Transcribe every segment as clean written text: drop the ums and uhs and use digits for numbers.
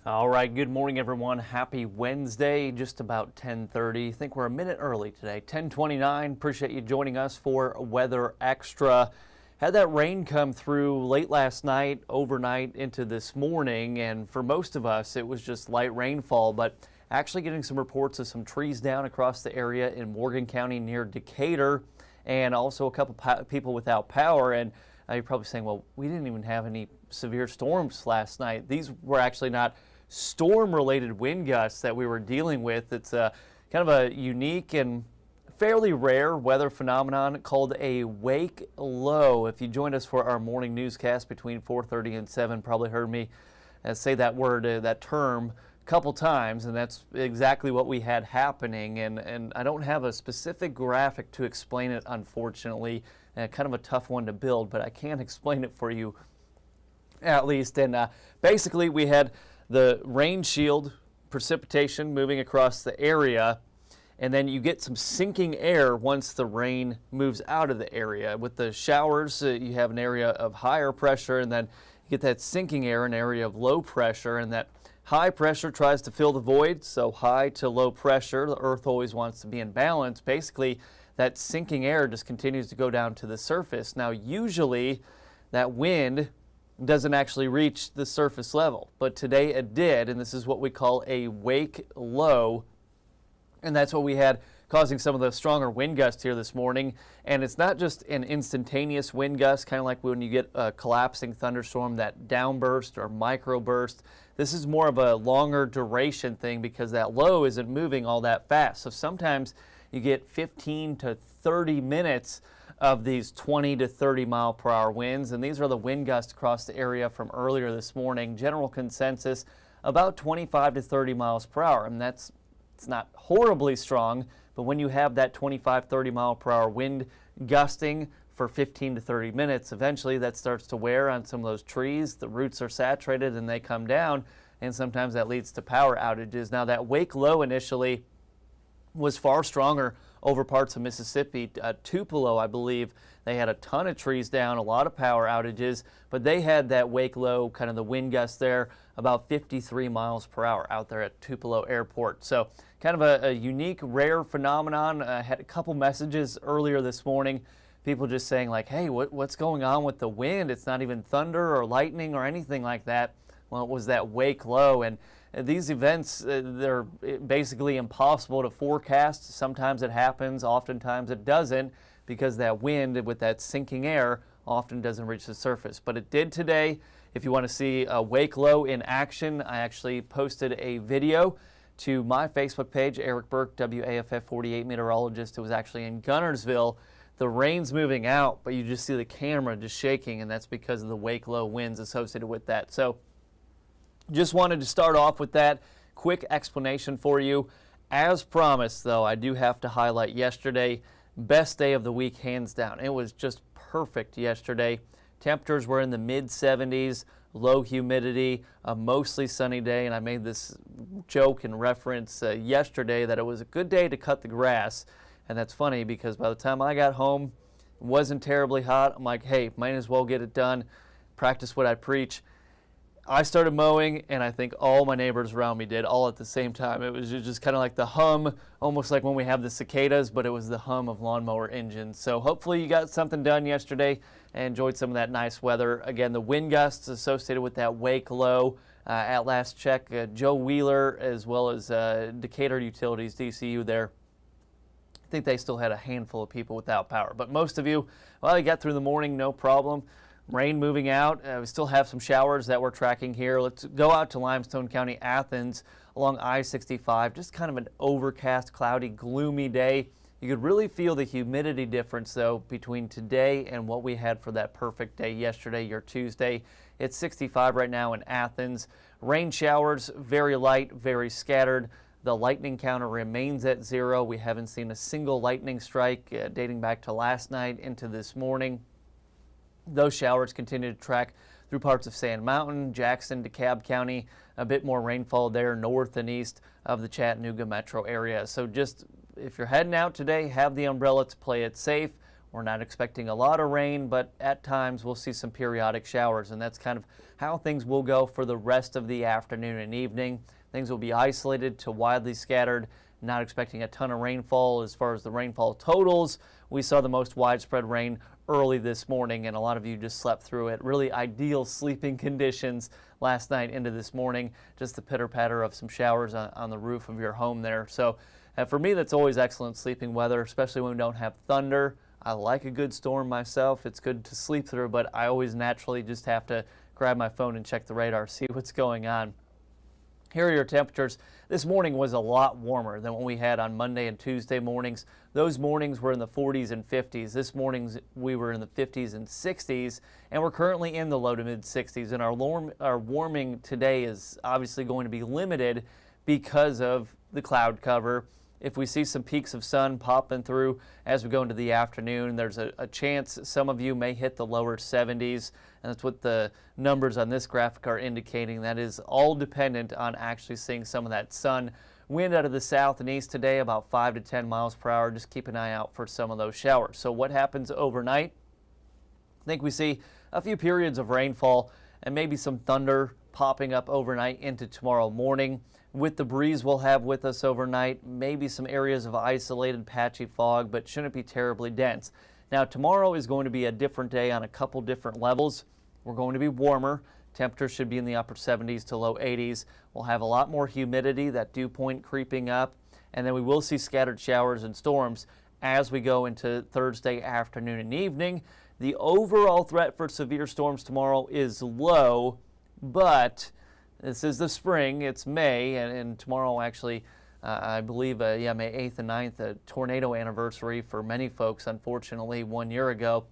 All right, good morning, everyone. Happy Wednesday, just about 10:30. I think we're a minute early today, 10:29. Appreciate you joining us for Weather Extra. Had that rain come through late last night, overnight into this morning, and for most of us, it was just light rainfall, but actually getting some reports of some trees down across the area in Morgan County near Decatur, and also a couple people without power. And you're probably saying, well, we didn't even have any severe storms last night. These were actually not storm-related wind gusts that we were dealing with. It's kind of a unique and fairly rare weather phenomenon called a wake low. If you joined us for our morning newscast between 4:30 and 7, probably heard me say that word, that term, a couple times, and that's exactly what we had happening. And I don't have a specific graphic to explain it, unfortunately. Kind of a tough one to build, but I can explain it for you at least. And basically, we had the rain shield precipitation moving across the area, and then you get some sinking air once the rain moves out of the area. With the showers, you have an area of higher pressure, and then you get that sinking air, an area of low pressure, and that high pressure tries to fill the void, so high to low pressure. The earth always wants to be in balance. Basically, that sinking air just continues to go down to the surface. Now, usually that wind doesn't actually reach the surface level, but today it did, and this is what we call a wake low, and that's what we had causing some of the stronger wind gusts here this morning. And it's not just an instantaneous wind gust, kind of like when you get a collapsing thunderstorm, that downburst or microburst. This is more of a longer duration thing because that low isn't moving all that fast. So sometimes you get 15 to 30 minutes of these 20 to 30 mile per hour winds, and these are the wind gusts across the area from earlier this morning. General consensus about 25 to 30 miles per hour, and it's not horribly strong, but when you have that 25, 30 mile per hour wind gusting for 15 to 30 minutes, eventually that starts to wear on some of those trees. The roots are saturated and they come down, and sometimes that leads to power outages. Now, that wake low initially was far stronger over parts of Mississippi. Tupelo, I believe, they had a ton of trees down, a lot of power outages, but they had that wake low, kind of the wind gust there, about 53 miles per hour out there at Tupelo Airport. So kind of a unique, rare phenomenon. I had a couple messages earlier this morning, people just saying like, hey, what's going on with the wind? It's not even thunder or lightning or anything like that. Well, it was that wake low, and these events, they're basically impossible to forecast. Sometimes it happens, oftentimes it doesn't, because that wind with that sinking air often doesn't reach the surface. But it did today. If you want to see a wake low in action, I actually posted a video to my Facebook page, Eric Burke, WAFF 48 meteorologist. It was actually in Gunnersville. The rain's moving out, but you just see the camera just shaking, and that's because of the wake low winds associated with that. So just wanted to start off with that quick explanation for you. As promised, though, I do have to highlight yesterday. Best day of the week, hands down. It was just perfect yesterday. Temperatures were in the mid-70s, low humidity, a mostly sunny day, and I made this joke in reference yesterday that it was a good day to cut the grass. And that's funny because by the time I got home, it wasn't terribly hot. I'm like, hey, might as well get it done, practice what I preach. I started mowing, and I think all my neighbors around me did, all at the same time. It was just kind of like the hum, almost like when we have the cicadas, but it was the hum of lawnmower engines. So hopefully you got something done yesterday and enjoyed some of that nice weather. Again, the wind gusts associated with that wake low. At last check, Joe Wheeler, as well as Decatur Utilities, DCU there, I think they still had a handful of people without power. But most of you, well, you got through the morning, no problem. Rain moving out. We still have some showers that we're tracking here. Let's go out to Limestone County, Athens, along I-65. Just kind of an overcast, cloudy, gloomy day. You could really feel the humidity difference, though, between today and what we had for that perfect day yesterday, your Tuesday. It's 65 right now in Athens. Rain showers, very light, very scattered. The lightning counter remains at 0. We haven't seen a single lightning strike dating back to last night into this morning. Those showers continue to track through parts of Sand Mountain, Jackson, DeKalb County, a bit more rainfall there north and east of the Chattanooga metro area. So just if you're heading out today, have the umbrella to play it safe. We're not expecting a lot of rain, but at times we'll see some periodic showers, and that's kind of how things will go for the rest of the afternoon and evening. Things will be isolated to widely scattered, not expecting a ton of rainfall. As far as the rainfall totals, we saw the most widespread rain early this morning, and a lot of you just slept through it. Really ideal sleeping conditions last night into this morning, just the pitter-patter of some showers on the roof of your home there. So for me, that's always excellent sleeping weather, especially when we don't have thunder. I like a good storm myself. It's good to sleep through, but I always naturally just have to grab my phone and check the radar, see what's going on. Here are your temperatures. This morning was a lot warmer than what we had on Monday and Tuesday mornings. Those mornings were in the 40s and 50s. This morning we were in the 50s and 60s, and we're currently in the low to mid 60s. And our warming today is obviously going to be limited because of the cloud cover. If we see some peaks of sun popping through as we go into the afternoon, there's a chance some of you may hit the lower 70s, and that's what the numbers on this graphic are indicating. That is all dependent on actually seeing some of that sun. Wind out of the south and east today, about 5 to 10 miles per hour. Just keep an eye out for some of those showers. So what happens overnight? I think we see a few periods of rainfall and maybe some thunder popping up overnight into tomorrow morning. With the breeze we'll have with us overnight, maybe some areas of isolated patchy fog, but shouldn't be terribly dense. Now tomorrow is going to be a different day on a couple different levels. We're going to be warmer. Temperatures should be in the upper 70s to low 80s. We'll have a lot more humidity, that dew point creeping up, and then we will see scattered showers and storms as we go into Thursday afternoon and evening. The overall threat for severe storms tomorrow is low, but this is the spring, it's May, and tomorrow actually, I believe, May 8th and 9th, a tornado anniversary for many folks, unfortunately, 1 year ago.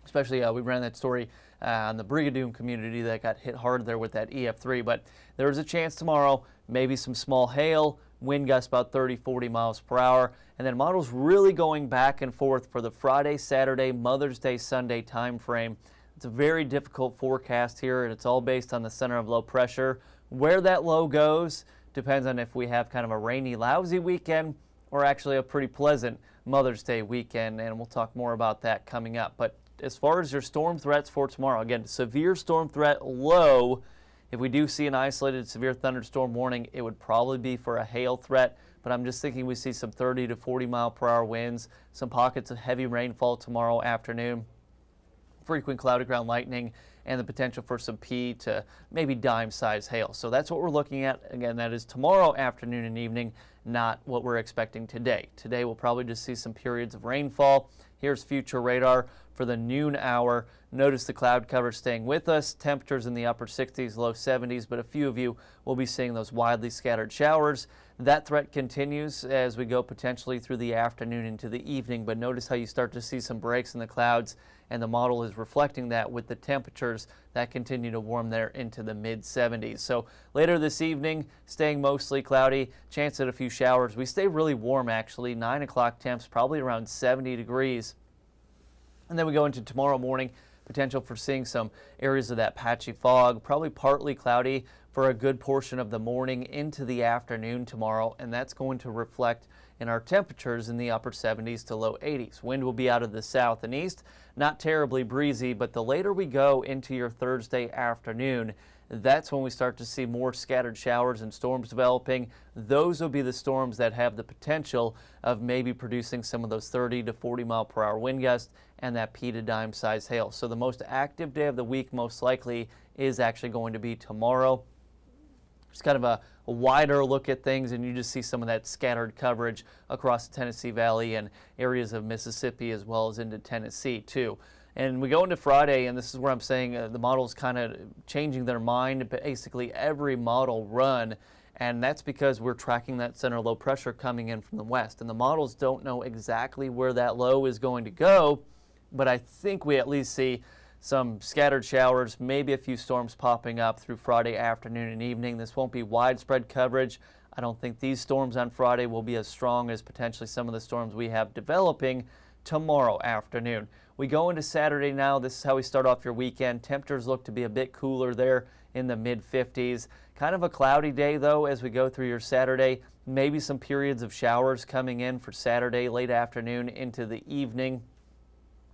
Especially, we ran that story on the Brigadoon community that got hit hard there with that EF3. But there's a chance tomorrow, maybe some small hail, wind gusts about 30, 40 miles per hour, and then models really going back and forth for the Friday, Saturday, Mother's Day, Sunday time frame. It's a very difficult forecast here, and it's all based on the center of low pressure. Where that low goes depends on if we have kind of a rainy, lousy weekend or actually a pretty pleasant Mother's Day weekend, and we'll talk more about that coming up. But as far as your storm threats for tomorrow, again, severe storm threat low. If we do see an isolated severe thunderstorm warning, it would probably be for a hail threat, but I'm just thinking we see some 30 to 40 mile per hour winds, some pockets of heavy rainfall tomorrow afternoon, frequent cloudy ground lightning, and the potential for some P to maybe dime size hail. So that's what we're looking at. Again, that is tomorrow afternoon and evening, not what we're expecting today. Today we'll probably just see some periods of rainfall. Here's future radar for the noon hour. Notice the cloud cover staying with us. Temperatures in the upper 60s, low 70s, but a few of you will be seeing those widely scattered showers. That threat continues as we go potentially through the afternoon into the evening, but notice how you start to see some breaks in the clouds, and the model is reflecting that with the temperatures that continue to warm there into the mid 70s. So later this evening, staying mostly cloudy, chance at a few showers. We stay really warm actually, 9 o'clock temps probably around 70 degrees. And then we go into tomorrow morning, potential for seeing some areas of that patchy fog, probably partly cloudy for a good portion of the morning into the afternoon tomorrow, and that's going to reflect in our temperatures in the upper 70s to low 80s. Wind will be out of the south and east, not terribly breezy, but the later we go into your Thursday afternoon, that's when we start to see more scattered showers and storms developing. Those will be the storms that have the potential of maybe producing some of those 30 to 40 mile per hour wind gusts and that P to dime size hail. So the most active day of the week most likely is actually going to be tomorrow. It's kind of a wider look at things, and you just see some of that scattered coverage across the Tennessee Valley and areas of Mississippi as well as into Tennessee too. And we go into Friday, and this is where I'm saying the model's kind of changing their mind, basically every model run, and that's because we're tracking that center low pressure coming in from the west. And the models don't know exactly where that low is going to go, but I think we at least see some scattered showers, maybe a few storms popping up through Friday afternoon and evening. This won't be widespread coverage. I don't think these storms on Friday will be as strong as potentially some of the storms we have developing tomorrow afternoon. We go into Saturday now. This is how we start off your weekend. Temperatures look to be a bit cooler there in the mid 50s. Kind of a cloudy day though as we go through your Saturday. Maybe some periods of showers coming in for Saturday late afternoon into the evening.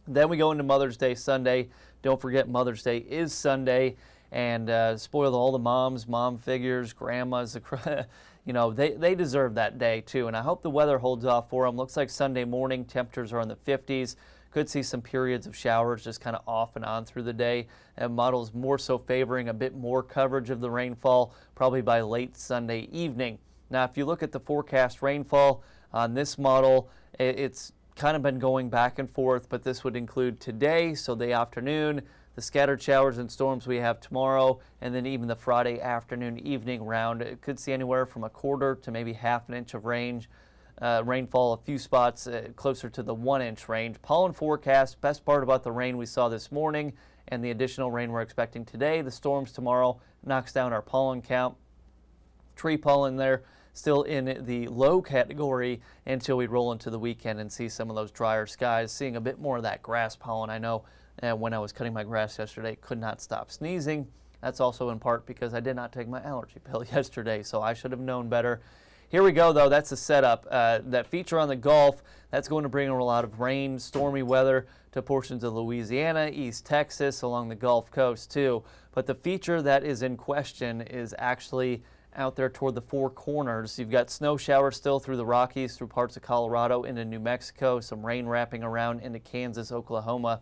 Then we go into Mother's Day Sunday. Don't forget Mother's Day is Sunday, and spoil all the moms, mom figures, grandmas. You know, they deserve that day too, and I hope the weather holds off for them. Looks like Sunday morning temperatures are in the 50s. Could see some periods of showers just kind of off and on through the day, and models more so favoring a bit more coverage of the rainfall probably by late Sunday evening. Now, if you look at the forecast rainfall on this model, it's kind of been going back and forth, but this would include today, so the afternoon, the scattered showers and storms we have tomorrow, and then even the Friday afternoon, evening round. It could see anywhere from a quarter to maybe half an inch of rainfall, a few spots closer to the 1 inch range. Pollen forecast, best part about the rain we saw this morning and the additional rain we're expecting today, the storms tomorrow knocks down our pollen count. Tree pollen there still in the low category until we roll into the weekend and see some of those drier skies, seeing a bit more of that grass pollen. I know when I was cutting my grass yesterday, could not stop sneezing. That's also in part because I did not take my allergy pill yesterday, so I should have known better. Here we go, though. That's the setup. That feature on the Gulf, that's going to bring a lot of rain, stormy weather to portions of Louisiana, East Texas, along the Gulf Coast, too. But the feature that is in question is actually out there toward the Four Corners. You've got snow showers still through the Rockies, through parts of Colorado into New Mexico, some rain wrapping around into Kansas, Oklahoma.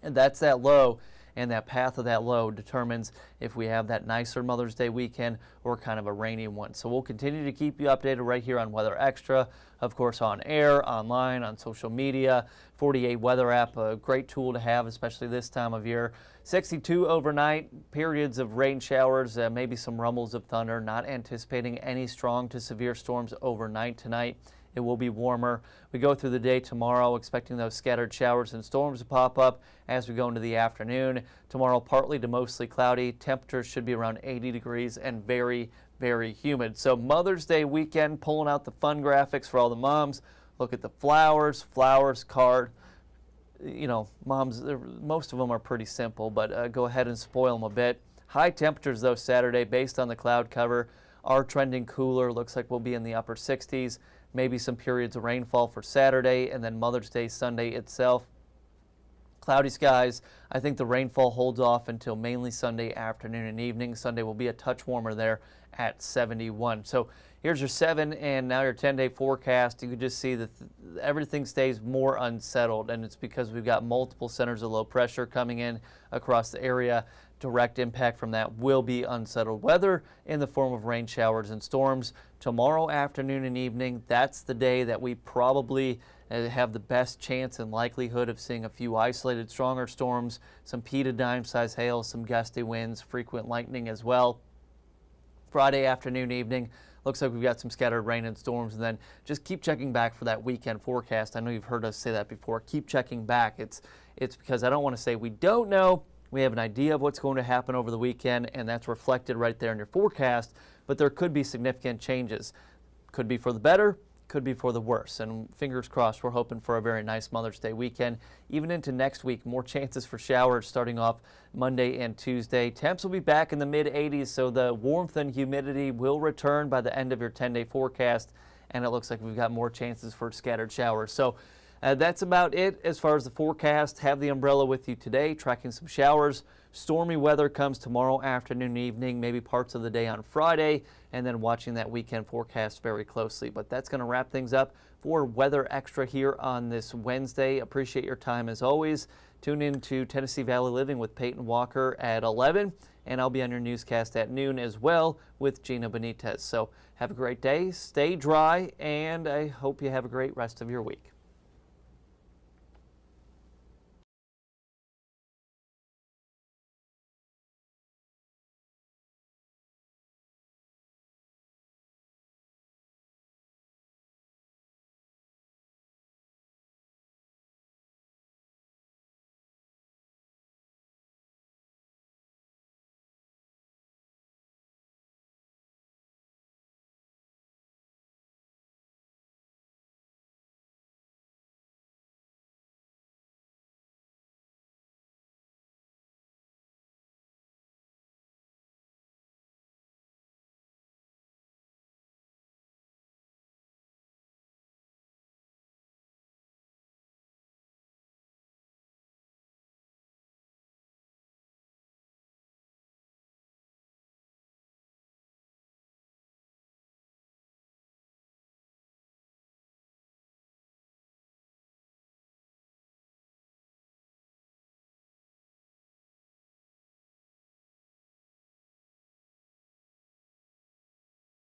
And that's that low, and that path of that low determines if we have that nicer Mother's Day weekend or kind of a rainy one. So we'll continue to keep you updated right here on Weather Extra, of course on air, online, on social media. 48 weather app, a great tool to have, especially this time of year. 62 overnight, periods of rain showers, maybe some rumbles of thunder. Not anticipating any strong to severe storms overnight tonight. It will be warmer. We go through the day tomorrow, expecting those scattered showers and storms to pop up as we go into the afternoon. Tomorrow, partly to mostly cloudy. Temperatures should be around 80 degrees and very, very humid. So Mother's Day weekend, pulling out the fun graphics for all the moms. Look at the flowers card. You know, moms, most of them are pretty simple, but go ahead and spoil them a bit. High temperatures, though, Saturday, based on the cloud cover, are trending cooler. Looks like we'll be in the upper 60s. Maybe some periods of rainfall for Saturday, and then Mother's Day Sunday itself. Cloudy skies. I think the rainfall holds off until mainly Sunday afternoon and evening. Sunday will be a touch warmer there at 71. So here's your 7 and now your 10-day forecast. You can just see that everything stays more unsettled, and it's because we've got multiple centers of low pressure coming in across the area. Direct impact from that will be unsettled weather in the form of rain showers and storms. Tomorrow afternoon and evening, that's the day that we probably have the best chance and likelihood of seeing a few isolated stronger storms, some pea to dime size hail, some gusty winds, frequent lightning as well. Friday afternoon, evening, looks like we've got some scattered rain and storms, and then just keep checking back for that weekend forecast. I know you've heard us say that before. Keep checking back. It's because I don't want to say we don't know. We have an idea of what's going to happen over the weekend, and that's reflected right there in your forecast, but there could be significant changes. Could be for the better, could be for the worse, and fingers crossed, we're hoping for a very nice Mother's Day weekend. Even into next week, more chances for showers starting off Monday and Tuesday. Temps will be back in the mid-80s, so the warmth and humidity will return by the end of your 10-day forecast, and it looks like we've got more chances for scattered showers. So that's about it as far as the forecast. Have the umbrella with you today, tracking some showers. Stormy weather comes tomorrow afternoon, evening, maybe parts of the day on Friday, and then watching that weekend forecast very closely. But that's going to wrap things up for Weather Extra here on this Wednesday. Appreciate your time as always. Tune in to Tennessee Valley Living with Peyton Walker at 11, and I'll be on your newscast at noon as well with Gina Benitez. So have a great day, stay dry, and I hope you have a great rest of your week.